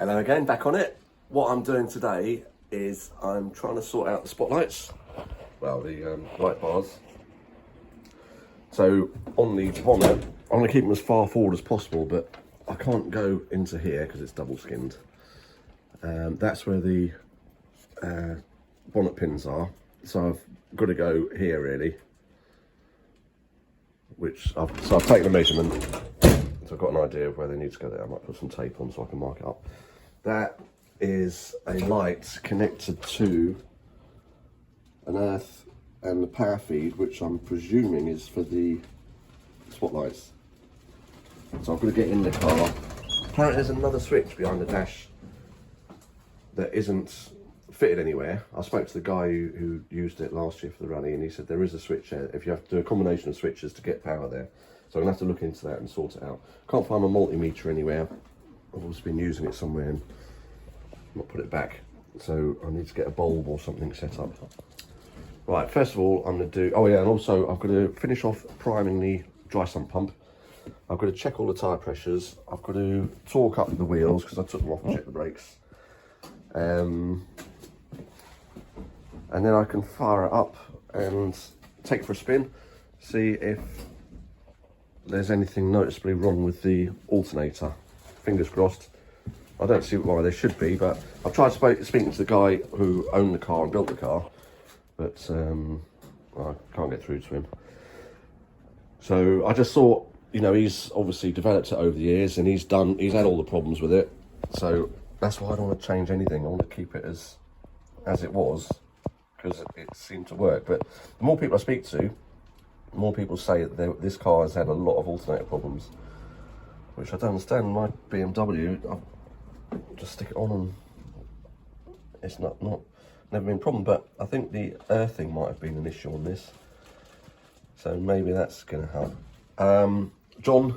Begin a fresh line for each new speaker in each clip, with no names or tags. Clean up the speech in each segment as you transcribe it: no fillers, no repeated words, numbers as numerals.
Hello again, back on it. What I'm doing today is I'm trying to sort out the spotlights. Well, the light bars. So on the bonnet, I'm going to keep them as far forward as possible, but I can't go into here because it's double skinned. That's where the bonnet pins are. So I've got to go here really. So I've taken a measurement. So I've got an idea of where they need to go there. I might put some tape on so I can mark it up. That is a light connected to an earth and the power feed, which I'm presuming is for the spotlights. So I've got to get in the car. Apparently there's another switch behind the dash that isn't fitted anywhere. I spoke to the guy who used it last year for the rally, and he said there is a switch there if you have to do a combination of switches to get power there. So I'm going to have to look into that and sort it out. Can't find my multimeter anywhere. I've also been using it somewhere and not put it back. So I need to get a bulb or something set up. Right, first of all, I'm going to do... Oh yeah, and also I've got to finish off priming the dry sump pump. I've got to check all the tyre pressures. I've got to torque up the wheels because I took them off and checked the brakes. And then I can fire it up and take it for a spin, see if there's anything noticeably wrong with the alternator. Fingers crossed. I don't see why there should be, but I've tried speaking to the guy who owned the car and built the car, but I can't get through to him. So I just thought, you know, he's obviously developed it over the years and he's had all the problems with it. So that's why I don't want to change anything. I want to keep it as it was, because it seemed to work. But the more people I speak to, the more people say that this car has had a lot of alternator problems, which I don't understand. My BMW, I just stick it on and it's never been a problem. But I think the earthing might have been an issue on this, so maybe that's going to help. John,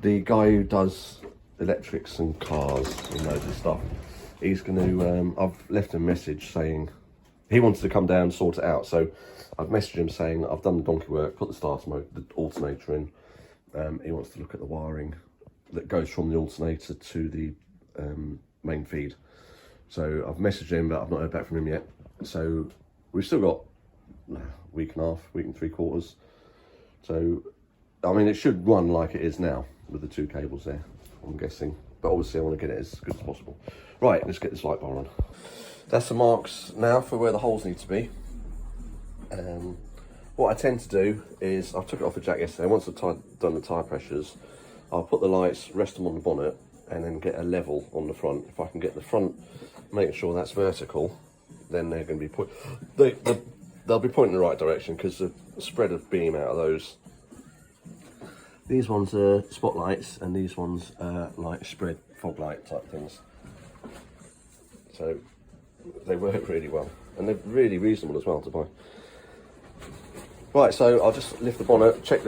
the guy who does electrics and cars and loads of stuff, he's going to, I've left him a message saying he wants to come down and sort it out. So I've messaged him saying I've done the donkey work, put the starter mode, the alternator in. He wants to look at the wiring that goes from the alternator to the main feed. So I've messaged him, but I've not heard back from him yet. So we've still got a week and a half, week and 3/4. So, I mean, it should run like it is now with the two cables there, I'm guessing. But obviously I want to get it as good as possible. Right, let's get this light bar on. That's the marks now for where the holes need to be. What I tend to do is, I took it off the jack yesterday, once I've done the tyre pressures, I'll put the lights, rest them on the bonnet, and then get a level on the front. If I can get the front, making sure that's vertical, then they're going to be they'll be pointing in the right direction, because the spread of beam out of those, these ones are spotlights and these ones are like spread fog light type things. So they work really well, and they're really reasonable as well to buy. Right, so I'll just lift the bonnet, check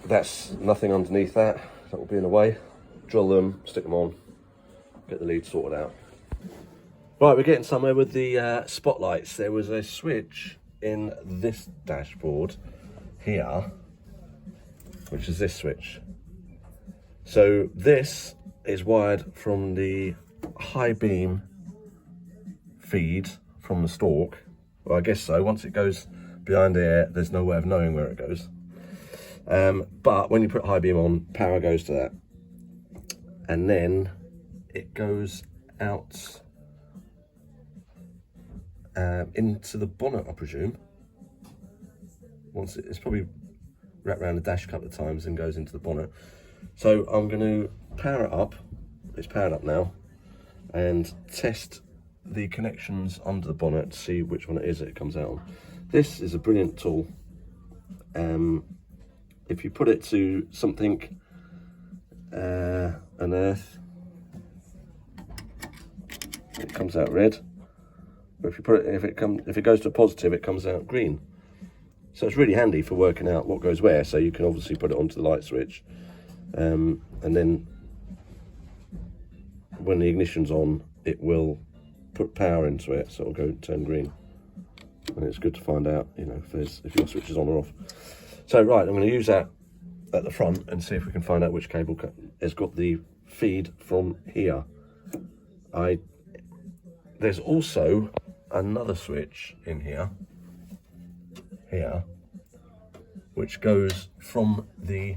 that's nothing underneath that will be in the way. Drill them, stick them on, get the lead sorted out. Right, we're getting somewhere with the spotlights. There was a switch in this dashboard here, which is this switch. So this is wired from the high beam feed from the stalk. Well, I guess so. Once it goes behind there, there's no way of knowing where it goes. But when you put high beam on, power goes to that. And then it goes out into the bonnet, I presume. Once it's probably wrapped around the dash a couple of times and goes into the bonnet. So I'm going to power it up. It's powered up now, and test the connections under the bonnet to see which one it is that it comes out on. This is a brilliant tool. If you put it to something, an earth, it comes out red. But if you put it, if it goes to a positive, it comes out green. So it's really handy for working out what goes where. So you can obviously put it onto the light switch, and then when the ignition's on, it will put power into it, so it'll turn green. And it's good to find out, you know, if your switch is on or off. So right, I'm going to use that at the front and see if we can find out which cable has got the feed from here. there's also another switch in here, which goes from the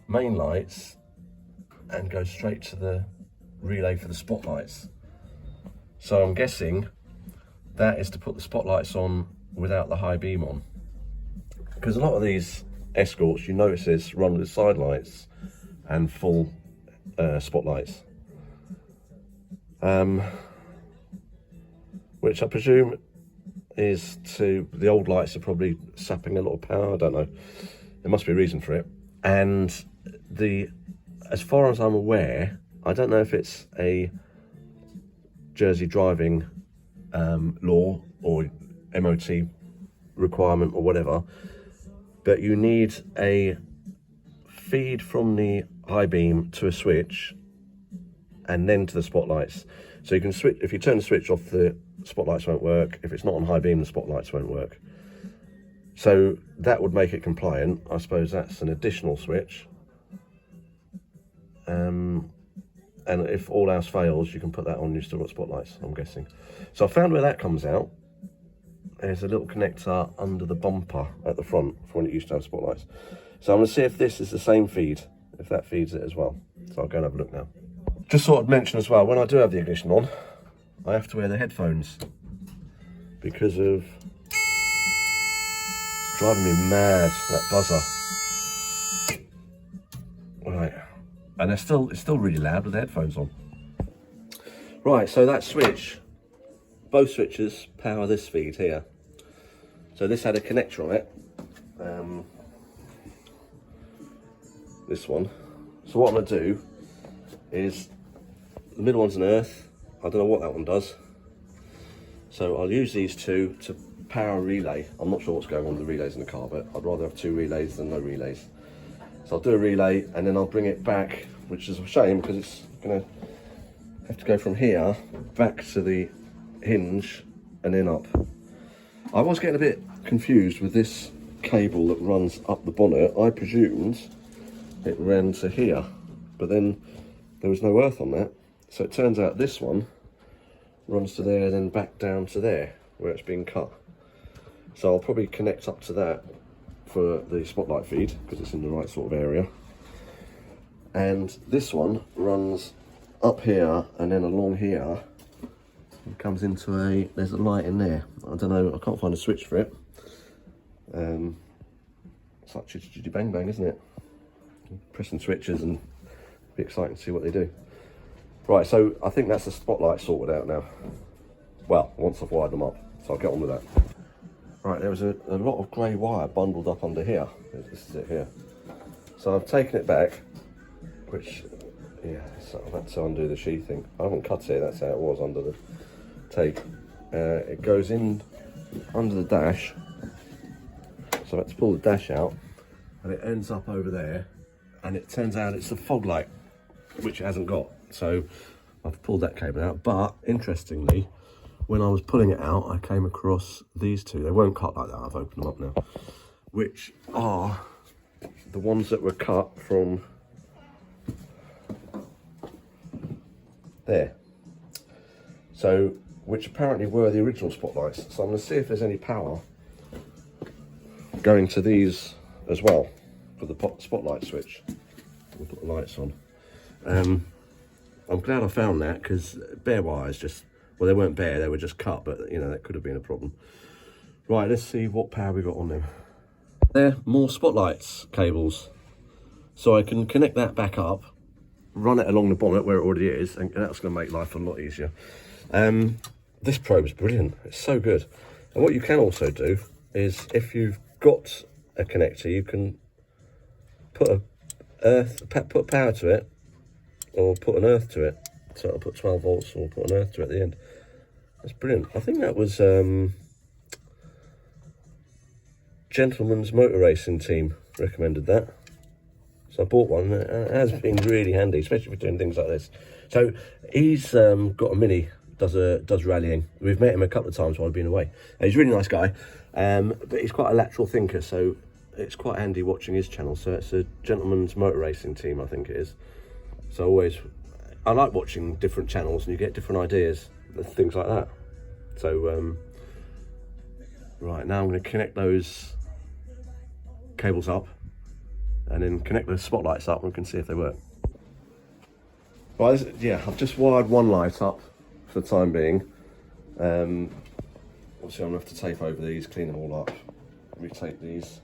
main lights and goes straight to the relay for the spotlights. So I'm guessing that is to put the spotlights on without the high beam on. Because a lot of these escorts, you notice this, run with side lights and full spotlights. Which I presume is the old lights are probably sapping a lot of power, I don't know. There must be a reason for it. And as far as I'm aware, I don't know if it's a Jersey driving law or MOT requirement or whatever, but you need a feed from the high beam to a switch and then to the spotlights. So you can switch, if you turn the switch off, the spotlights won't work. If it's not on high beam, the spotlights won't work. So that would make it compliant. I suppose that's an additional switch. And if all else fails, you can put that on, you've still got spotlights, I'm guessing. So I found where that comes out. There's a little connector under the bumper at the front for when it used to have spotlights. So I'm going to see if this is the same feed, if that feeds it as well. So I'll go and have a look now. Just thought I'd mention as well, when I do have the ignition on, I have to wear the headphones because of, it's driving me mad, that buzzer. Right, and it's still really loud with the headphones on. Right, so that switch, both switches power this feed here. So this had a connector on it, this one. So what I'm going to do is, the middle one's an earth. I don't know what that one does. So I'll use these two to power a relay. I'm not sure what's going on with the relays in the car, but I'd rather have 2 relays than no relays. So I'll do a relay and then I'll bring it back, which is a shame because it's going to have to go from here back to the hinge and then up. I was getting a bit confused with this cable that runs up the bonnet. I presumed it ran to here, but then there was no earth on that. So it turns out this one runs to there, then back down to there where it's being cut. So I'll probably connect up to that for the spotlight feed because it's in the right sort of area. And this one runs up here and then along here. It comes into there's a light in there. I don't know, I can't find a switch for it. It's like chitty chitty bang bang, isn't it? Pressing switches and be exciting to see what they do. Right, so I think that's the spotlight sorted out now. Well, once I've wired them up, so I'll get on with that. Right, there was a lot of grey wire bundled up under here. This is it here. So I've taken it back, which, yeah, so I've had to undo the sheathing. I haven't cut it, that's how it was under the take. It goes in under the dash, so I had to pull the dash out, and it ends up over there, and it turns out it's a fog light, which it hasn't got. So I've pulled that cable out, but interestingly, when I was pulling it out, I came across these two. They won't cut like that, I've opened them up now, which are the ones that were cut from there. So, which apparently were the original spotlights. So I'm going to see if there's any power going to these as well for the spotlight switch. We'll put the lights on. I'm glad I found that because bare wires just, well, they weren't bare, they were just cut, but you know, that could have been a problem. Right, let's see what power we got on them. There, more spotlights cables. So I can connect that back up, run it along the bonnet where it already is, and that's going to make life a lot easier. This probe's brilliant, it's so good. And what you can also do is, if you've got a connector, you can put put power to it, or put an earth to it. So I'll put 12 volts or put an earth to it at the end. That's brilliant. I think that was Gentleman's Motor Racing Team recommended that. So I bought one. It has been really handy, especially for doing things like this. So he's got a Mini, does rallying. We've met him a couple of times while I've been away. He's a really nice guy, but he's quite a lateral thinker, so it's quite handy watching his channel. So it's a Gentleman's Motor Racing Team, I think it is. So always I like watching different channels and you get different ideas and things like that. So right, now I'm going to connect those cables up and then connect the spotlights up and we can see if they work. Right, yeah, I've just wired one light up for the time being. Obviously I'm going to have to tape over these, clean them all up, retake these,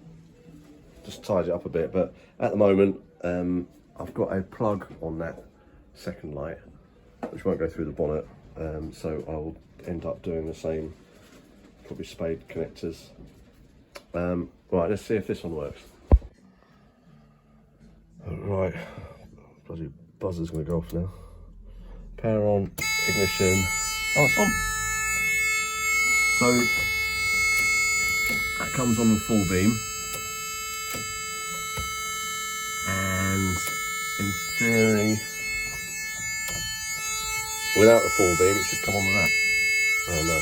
just tidy it up a bit, but at the moment I've got a plug on that second light which won't go through the bonnet, so I'll end up doing the same, probably spade connectors. Right, let's see if this one works. Right, bloody buzzer's going to go off now. Power on, ignition. Oh, it's on. So that comes on the full beam, and in theory, without the full beam, it should come on with that. Oh no.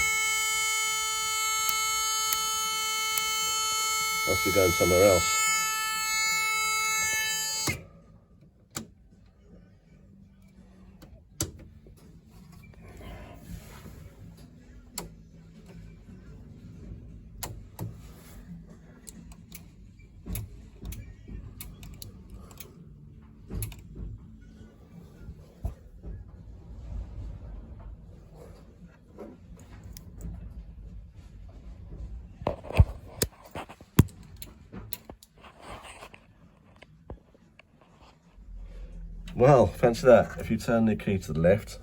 Must be going somewhere else. Well, fancy that. If you turn the key to the left,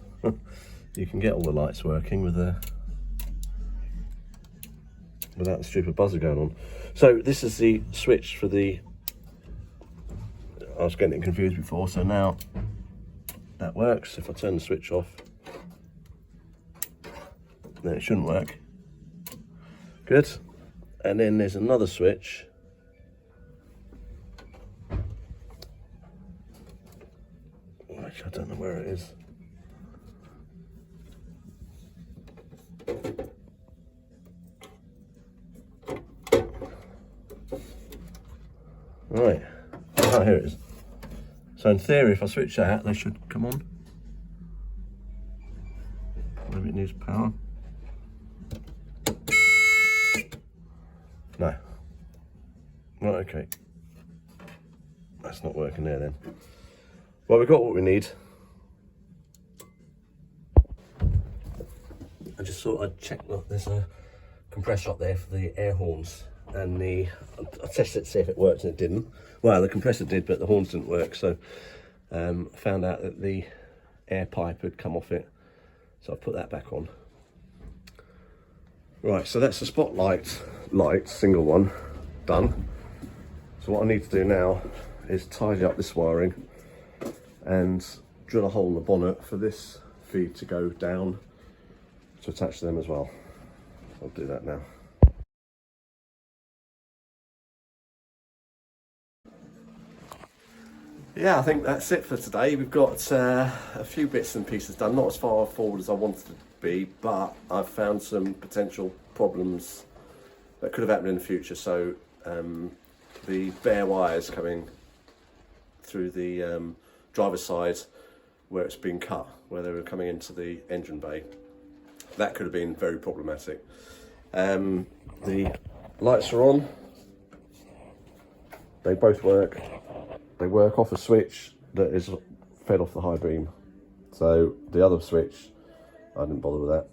you can get all the lights working with without the stupid buzzer going on. So this is the switch for the, I was getting it confused before, so now that works. If I turn the switch off, then it shouldn't work. Good. And then there's another switch. I don't know where it is. Right, oh, here it is. So in theory, if I switch that, they should come on. Maybe it needs power. No. Right, okay. That's not working there then. Well, we've got what we need. I just thought I'd check that there's a compressor up there for the air horns, and I tested it to see if it worked and it didn't. Well, the compressor did, but the horns didn't work, so I found out that the air pipe had come off it, so I put that back on. Right, so that's the spotlight light, single one, done. So what I need to do now is tidy up this wiring and drill a hole in the bonnet for this feed to go down to attach to them as well. I'll do that now. Yeah, I think that's it for today. We've got a few bits and pieces done, not as far forward as I wanted it to be, but I've found some potential problems that could have happened in the future. So the bare wires coming through the driver's side where it's been cut, where they were coming into the engine bay, that could have been very problematic. The lights are on, they both work. They work off a switch that is fed off the high beam. So the other switch, I didn't bother with that.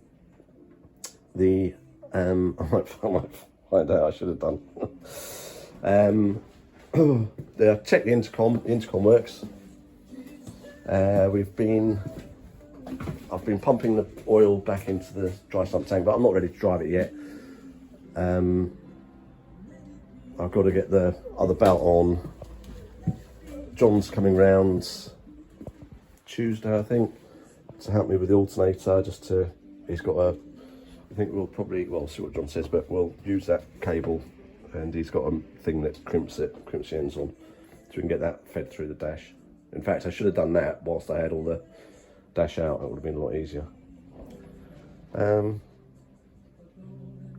The I might find out, I should have done. Check the intercom works. I've been pumping the oil back into the dry sump tank, but I'm not ready to drive it yet. I've got to get the other belt on. John's coming round Tuesday, I think, to help me with the alternator. He's got I think we'll probably, well, see what John says, but we'll use that cable, and he's got a thing that crimps the ends on, so we can get that fed through the dash. In fact, I should have done that whilst I had all the dash out. That would have been a lot easier.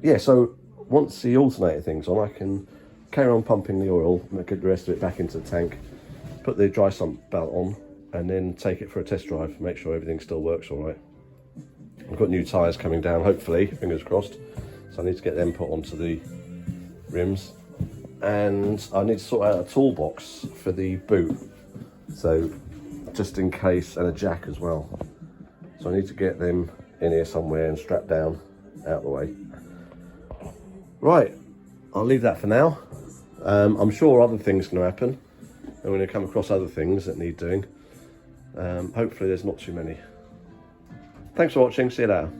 Yeah, so once the alternator thing's on, I can carry on pumping the oil and get the rest of it back into the tank, put the dry sump belt on, and then take it for a test drive, make sure everything still works all right. I've got new tyres coming down, hopefully, fingers crossed. So I need to get them put onto the rims. And I need to sort out a toolbox for the boot. So just in case, and a jack as well. So I need to get them in here somewhere and strapped down out of the way. Right, I'll leave that for now. I'm sure other things can happen. And we're going to come across other things that need doing. Hopefully there's not too many. Thanks for watching, see you later.